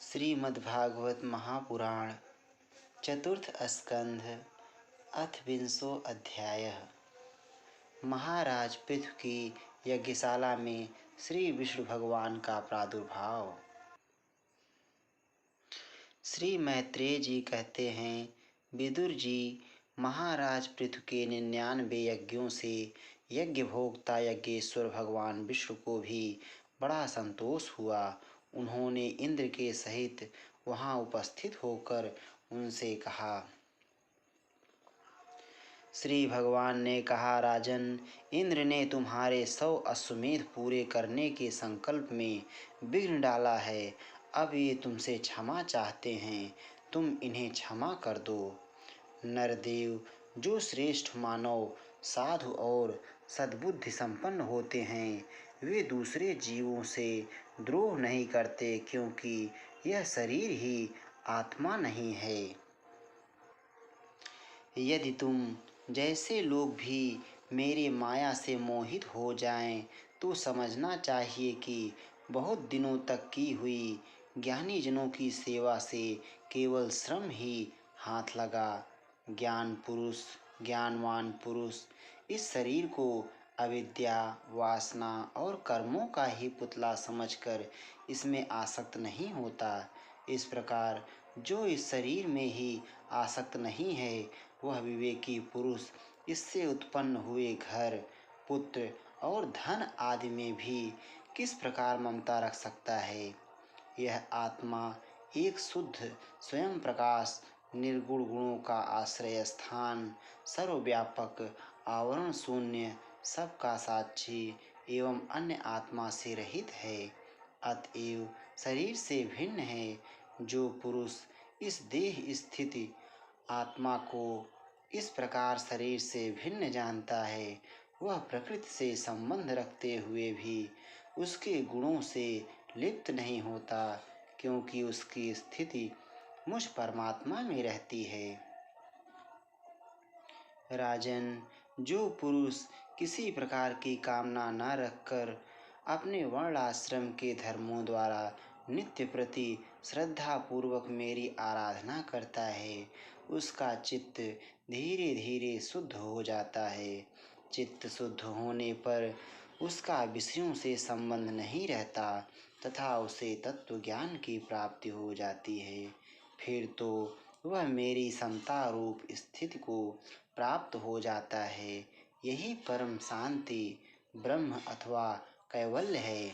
श्रीमद्भागवत महापुराण चतुर्थ स्कंध अथ विंशो अध्यायः। महाराज पृथु की यज्ञशाला में श्री विष्णु भगवान का प्रादुर्भाव। श्री मैत्रेय जी कहते हैं, विदुर जी, महाराज पृथु के 99 यज्ञों से यज्ञ भोक्ता यज्ञेश्वर भगवान विष्णु को भी बड़ा संतोष हुआ। उन्होंने इंद्र के सहित वहां उपस्थित होकर उनसे कहा। श्री भगवान ने कहा, राजन, इंद्र ने तुम्हारे 100 अश्वमेध पूरे करने के संकल्प में विघ्न डाला है। अब ये तुमसे क्षमा चाहते हैं, तुम इन्हें क्षमा कर दो। नरदेव, जो श्रेष्ठ मानव साधु और सद्बुद्धि संपन्न होते हैं, वे दूसरे जीवों से द्रोह नहीं करते, क्योंकि यह शरीर ही आत्मा नहीं है। यदि तुम जैसे लोग भी मेरे माया से मोहित हो जाएं, तो समझना चाहिए कि बहुत दिनों तक की हुई ज्ञानी जनों की सेवा से केवल श्रम ही हाथ लगा। ज्ञानवान पुरुष इस शरीर को अविद्या, वासना और कर्मों का ही पुतला समझकर इसमें आसक्त नहीं होता। इस प्रकार जो इस शरीर में ही आसक्त नहीं है, वह विवेकी पुरुष इससे उत्पन्न हुए घर, पुत्र और धन आदि में भी किस प्रकार ममता रख सकता है। यह आत्मा एक शुद्ध स्वयं प्रकाश, निर्गुण गुणों का आश्रय स्थान, सर्वव्यापक, आवरण शून्य, सबका साक्षी एवं अन्य आत्मा से रहित है, अतएव शरीर से भिन्न है। जो पुरुष इस देह स्थिति आत्मा को इस प्रकार शरीर से भिन्न जानता है, वह प्रकृति से संबंध रखते हुए भी उसके गुणों से लिप्त नहीं होता, क्योंकि उसकी स्थिति मुझ परमात्मा में रहती है। राजन, जो पुरुष किसी प्रकार की कामना न रखकर अपने वर्ण आश्रम के धर्मों द्वारा नित्य प्रति श्रद्धा पूर्वक मेरी आराधना करता है, उसका चित्त धीरे धीरे शुद्ध हो जाता है। चित्त शुद्ध होने पर उसका विषयों से संबंध नहीं रहता तथा उसे तत्व ज्ञान की प्राप्ति हो जाती है। फिर तो वह मेरी समता रूप स्थिति को प्राप्त हो जाता है। यही परम शांति, ब्रह्म अथवा कैवल्य है।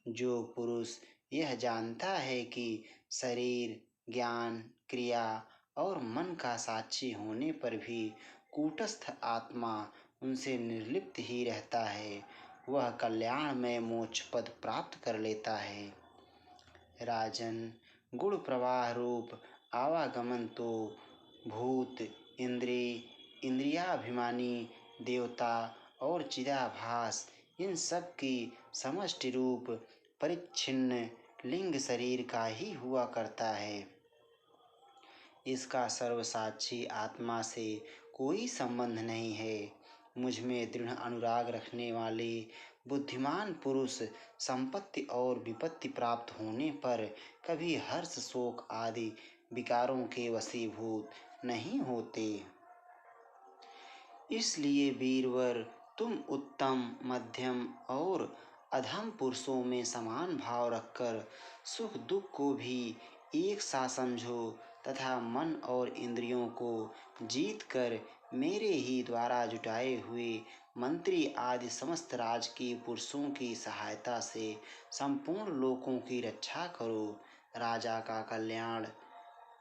जो पुरुष यह जानता है कि शरीर, ज्ञान, क्रिया और मन का साक्षी होने पर भी कूटस्थ आत्मा उनसे निर्लिप्त ही रहता है, वह कल्याणमय मोक्ष पद प्राप्त कर लेता है। राजन, गुण प्रवाह रूप आवागमन तो भूत, इंद्रियाभिमानी, देवता और चिदाभास, इन सब की समष्टि रूप परिच्छिन्न लिंग शरीर का ही हुआ करता है। इसका सर्वसाक्षी आत्मा से कोई संबंध नहीं है। मुझ में दृढ़ अनुराग रखने वाले बुद्धिमान पुरुष संपत्ति और विपत्ति प्राप्त होने पर कभी हर्ष, शोक आदि विकारों के वशीभूत नहीं होते। इसलिए वीरवर, तुम उत्तम, मध्यम और अधम पुरुषों में समान भाव रखकर सुख दुख को भी एक सा समझो तथा मन और इंद्रियों को जीत कर मेरे ही द्वारा जुटाए हुए मंत्री आदि समस्त राजकीय पुरुषों की सहायता से संपूर्ण लोकों की रक्षा करो। राजा का कल्याण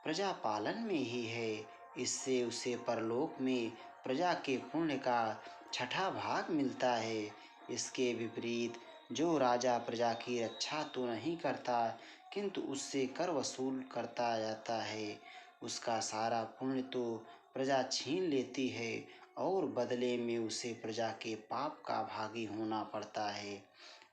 प्रजा पालन में ही है। इससे उसे परलोक में प्रजा के पुण्य का 6ठा भाग मिलता है। इसके विपरीत जो राजा प्रजा की रक्षा तो नहीं करता, किंतु उससे कर वसूल करता जाता है, उसका सारा पुण्य तो प्रजा छीन लेती है और बदले में उसे प्रजा के पाप का भागी होना पड़ता है।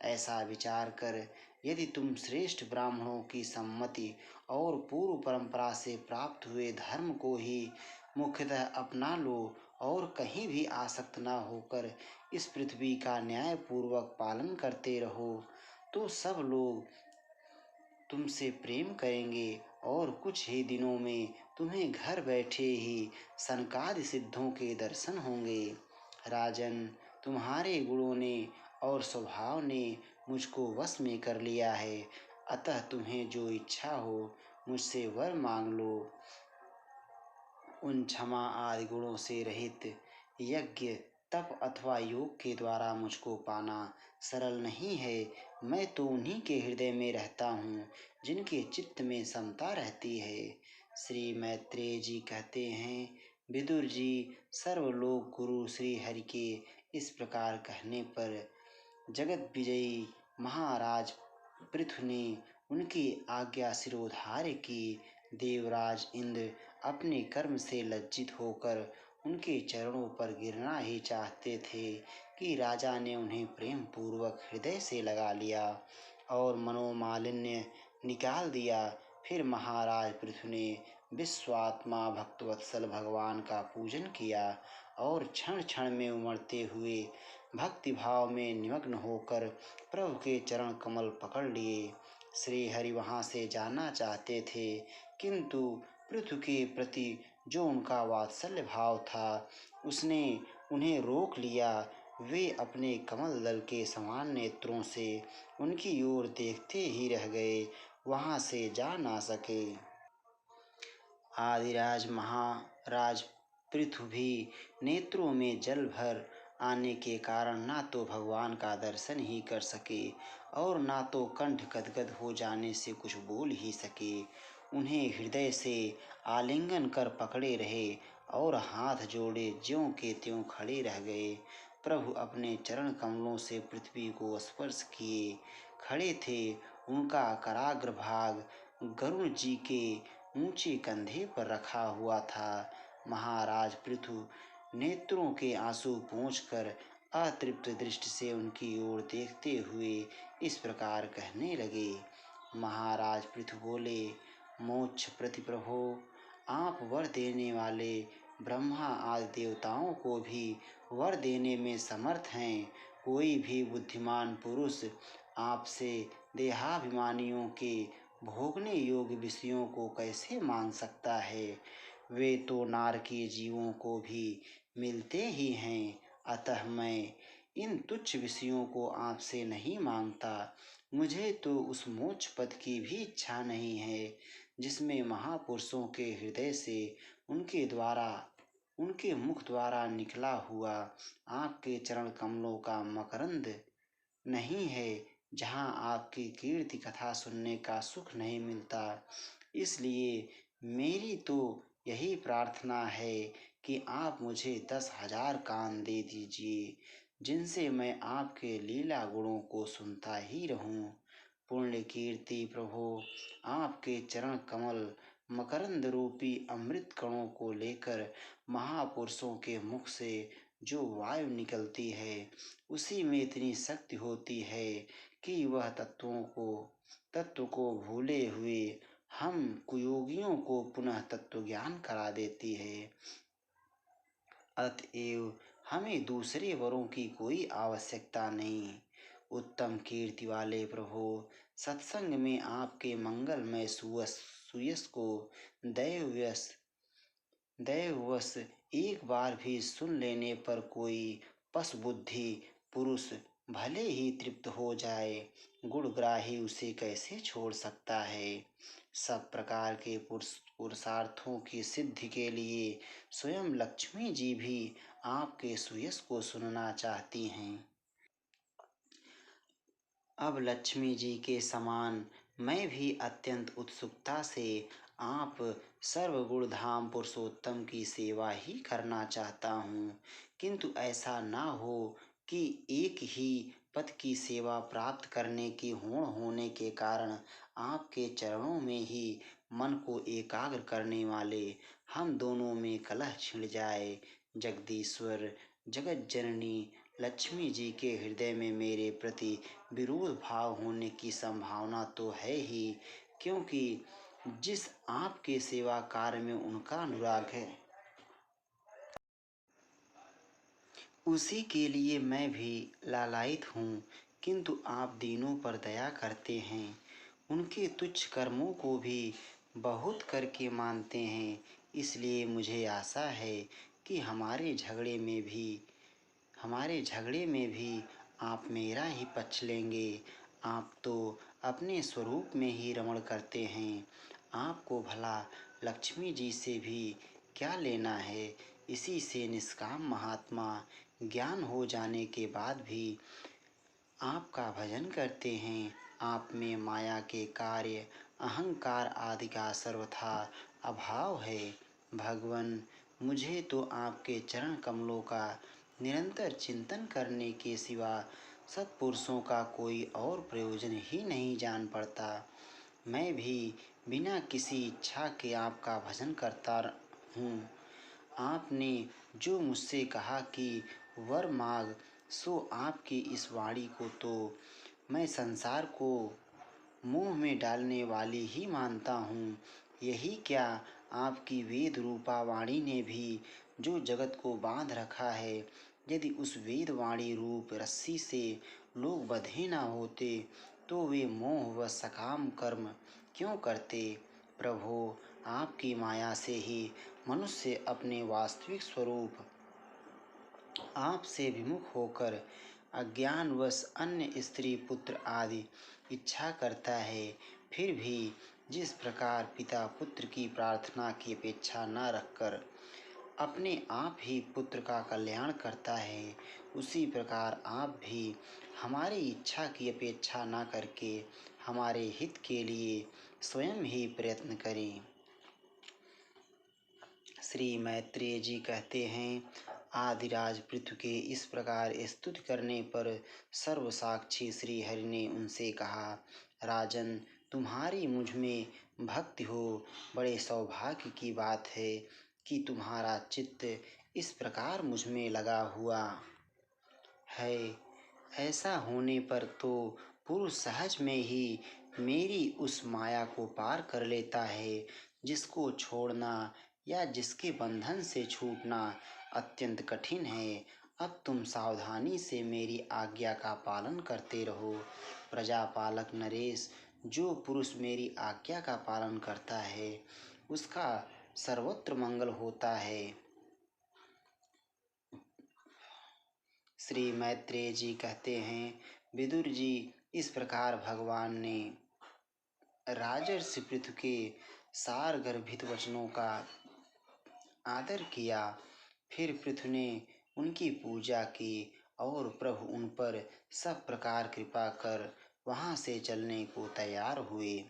ऐसा विचार कर यदि तुम श्रेष्ठ ब्राह्मणों की सम्मति और पूर्व परंपरा से प्राप्त हुए धर्म को ही मुख्यतः अपना लो और कहीं भी आसक्त न होकर इस पृथ्वी का न्यायपूर्वक पालन करते रहो, तो सब लोग तुमसे प्रेम करेंगे और कुछ ही दिनों में तुम्हें घर बैठे ही सनकादि सिद्धों के दर्शन होंगे। राजन, तुम्हारे गुणों ने और स्वभाव ने मुझको वश में कर लिया है, अतः तुम्हें जो इच्छा हो मुझसे वर मांग लो। उन क्षमा आदि गुणों से रहित यज्ञ, तप अथवा योग के द्वारा मुझको पाना सरल नहीं है। मैं तो उन्हीं के हृदय में रहता हूँ जिनके चित्त में समता रहती है। श्री मैत्रेय जी कहते हैं, विदुर जी, सर्वलोक गुरु श्री हरि के इस प्रकार कहने पर जगत विजयी महाराज पृथु ने उनकी आज्ञा शिरोधार्य की। देवराज इंद्र अपने कर्म से लज्जित होकर उनके चरणों पर गिरना ही चाहते थे कि राजा ने उन्हें प्रेम पूर्वक हृदय से लगा लिया और मनोमालिन्य निकाल दिया। फिर महाराज पृथु ने विश्वात्मा भक्तवत्सल भगवान का पूजन किया और क्षण क्षण में उमड़ते हुए भक्ति भाव में निमग्न होकर प्रभु के चरण कमल पकड़ लिए। श्री हरि वहाँ से जाना चाहते थे, किंतु पृथु के प्रति जो उनका वात्सल्य भाव था उसने उन्हें रोक लिया। वे अपने कमल दल के समान नेत्रों से उनकी ओर देखते ही रह गए, वहाँ से जा ना सके। आदिराज महाराज पृथु भी नेत्रों में जल भर आने के कारण ना तो भगवान का दर्शन ही कर सके और ना तो कंठ गदगद हो जाने से कुछ बोल ही सके। उन्हें हृदय से आलिंगन कर पकड़े रहे और हाथ जोड़े ज्यों के त्यों खड़े रह गए। प्रभु अपने चरण कमलों से पृथ्वी को स्पर्श किए खड़े थे। उनका कराग्र भाग गरुण जी के ऊंचे कंधे पर रखा हुआ था। महाराज पृथु नेत्रों के आंसू पोंछकर अतृप्त दृष्टि से उनकी ओर देखते हुए इस प्रकार कहने लगे। महाराज पृथु बोले, मोक्ष प्रति प्रभो, आप वर देने वाले ब्रह्मा आदि देवताओं को भी वर देने में समर्थ हैं। कोई भी बुद्धिमान पुरुष आपसे देहाभिमानियों के भोगने योग्य विषयों को कैसे मांग सकता है। वे तो नारकीय जीवों को भी मिलते ही हैं, अतः मैं इन तुच्छ विषयों को आपसे नहीं मांगता। मुझे तो उस मोक्ष पद की भी इच्छा नहीं है जिसमें महापुरुषों के हृदय से उनके मुख द्वारा निकला हुआ आपके चरण कमलों का मकरंद नहीं है, जहाँ आपकी कीर्ति कथा सुनने का सुख नहीं मिलता। इसलिए मेरी तो यही प्रार्थना है कि आप मुझे 10,000 कान दे दीजिए, जिनसे मैं आपके लीला गुणों को सुनता ही रहूं। पुण्य कीर्ति प्रभु, आपके चरण कमल मकरंद रूपी अमृत कणों को लेकर महापुरुषों के मुख से जो वायु निकलती है उसी में इतनी शक्ति होती है कि वह तत्व को भूले हुए हम कुयोगियों को पुनः तत्व ज्ञान करा देती है। अतएव हमें दूसरे वरों की कोई आवश्यकता नहीं। उत्तम कीर्ति वाले प्रभु, सत्संग में आपके मंगलमय सुयश को दैववश एक बार भी सुन लेने पर कोई पशु बुद्धि पुरुष भले ही तृप्त हो जाए, गुणग्राही उसे कैसे छोड़ सकता है। सब प्रकार के पुरुषार्थों की सिद्धि के लिए स्वयं लक्ष्मी जी भी आपके सुयश को सुनना चाहती हैं। अब लक्ष्मी जी के समान मैं भी अत्यंत उत्सुकता से आप सर्वगुण धाम पुरुषोत्तम की सेवा ही करना चाहता हूँ, किंतु ऐसा ना हो कि एक ही पद की सेवा प्राप्त करने की होड़ होने के कारण आपके चरणों में ही मन को एकाग्र करने वाले हम दोनों में कलह छिड़ जाए। जगदीश्वर जगत जननी लक्ष्मी जी के हृदय में मेरे प्रति विरोध भाव होने की संभावना तो है ही, क्योंकि जिस आपके सेवा कार्य में उनका अनुराग है उसी के लिए मैं भी लालायित हूँ, किंतु आप दीनों पर दया करते हैं। उनके तुच्छ कर्मों को भी बहुत करके मानते हैं। इसलिए मुझे आशा है कि हमारे झगड़े में भी आप मेरा ही पक्ष लेंगे। आप तो अपने स्वरूप में ही रमण करते हैं। आपको भला लक्ष्मी जी से भी क्या लेना है। इसी से निष्काम महात्मा ज्ञान हो जाने के बाद भी आपका भजन करते हैं। आप में माया के कार्य, अहंकार आदि का सर्वथा अभाव है। भगवन, मुझे तो आपके चरण कमलों का निरंतर चिंतन करने के सिवा सत्पुरुषों का कोई और प्रयोजन ही नहीं जान पड़ता। मैं भी बिना किसी इच्छा के आपका भजन करता हूँ। आपने जो मुझसे कहा कि वर मांग, सो आपकी इस वाणी को तो मैं संसार को मुंह में डालने वाली ही मानता हूँ। यही क्या, आपकी वेद रूपा वाणी ने भी जो जगत को बांध रखा है, यदि उस वेद वाणी रूप रस्सी से लोग बंधे ना होते तो वे मोह व सकाम कर्म क्यों करते। प्रभो, आपकी माया से ही मनुष्य अपने वास्तविक स्वरूप आपसे विमुख होकर अज्ञानवश अन्य स्त्री पुत्र आदि इच्छा करता है। फिर भी जिस प्रकार पिता पुत्र की प्रार्थना की अपेक्षा न रखकर अपने आप ही पुत्र का कल्याण करता है, उसी प्रकार आप भी हमारी इच्छा की अपेक्षा न करके हमारे हित के लिए स्वयं ही प्रयत्न करें। श्री मैत्रेय जी कहते हैं, आदिराज पृथु के इस प्रकार स्तुति करने पर सर्वसाक्षी श्री हरि ने उनसे कहा, राजन, तुम्हारी मुझ में भक्ति हो, बड़े सौभाग्य की बात है कि तुम्हारा चित्त इस प्रकार मुझ में लगा हुआ है। ऐसा होने पर तो पुरुष सहज में ही मेरी उस माया को पार कर लेता है, जिसको छोड़ना या जिसके बंधन से छूटना अत्यंत कठिन है। अब तुम सावधानी से मेरी आज्ञा का पालन करते रहो। प्रजापालक नरेश, जो पुरुष मेरी आज्ञा का पालन करता है उसका सर्वत्र मंगल होता है। श्री मैत्रेय जी कहते हैं, विदुर जी, इस प्रकार भगवान ने राजर्षि पृथु के सार गर्भित वचनों का आदर किया। फिर पृथु ने उनकी पूजा की और प्रभु उन पर सब प्रकार कृपा कर वहां से चलने को तैयार हुए।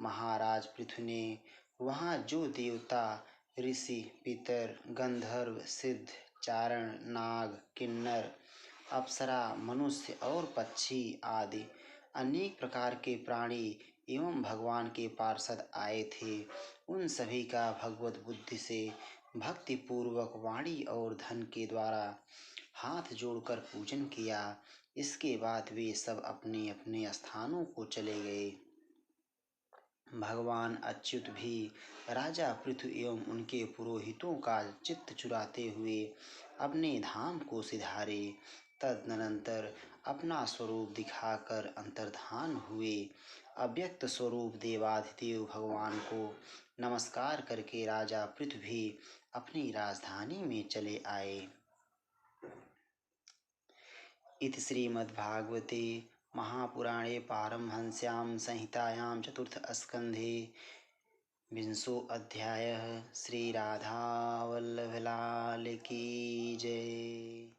महाराज पृथु ने वहां जो देवता, ऋषि, पितर, गंधर्व, सिद्ध, चारण, नाग, किन्नर, अप्सरा, मनुष्य और पक्षी आदि अनेक प्रकार के प्राणी एवं भगवान के पार्षद आए थे, उन सभी का भगवत बुद्धि से भक्ति पूर्वक वाणी और धन के द्वारा हाथ जोड़कर पूजन किया। इसके बाद वे सब अपने अपने स्थानों को चले गए। भगवान अच्युत भी राजा पृथु एवं उनके पुरोहितों का चित्त चुराते हुए अपने धाम को सिधारे। तदनंतर अपना स्वरूप दिखाकर अंतर्धान हुए। अव्यक्त स्वरूप देवाधिदेव भगवान को नमस्कार करके राजा पृथु भी अपनी राजधानी में चले आए। इति श्रीमद्भागवते महापुराणे पारमहंस्यां संहितायां चतुर्थस्कन्धे विंशोऽध्यायः। श्री राधा वल्लभ लाल की जय।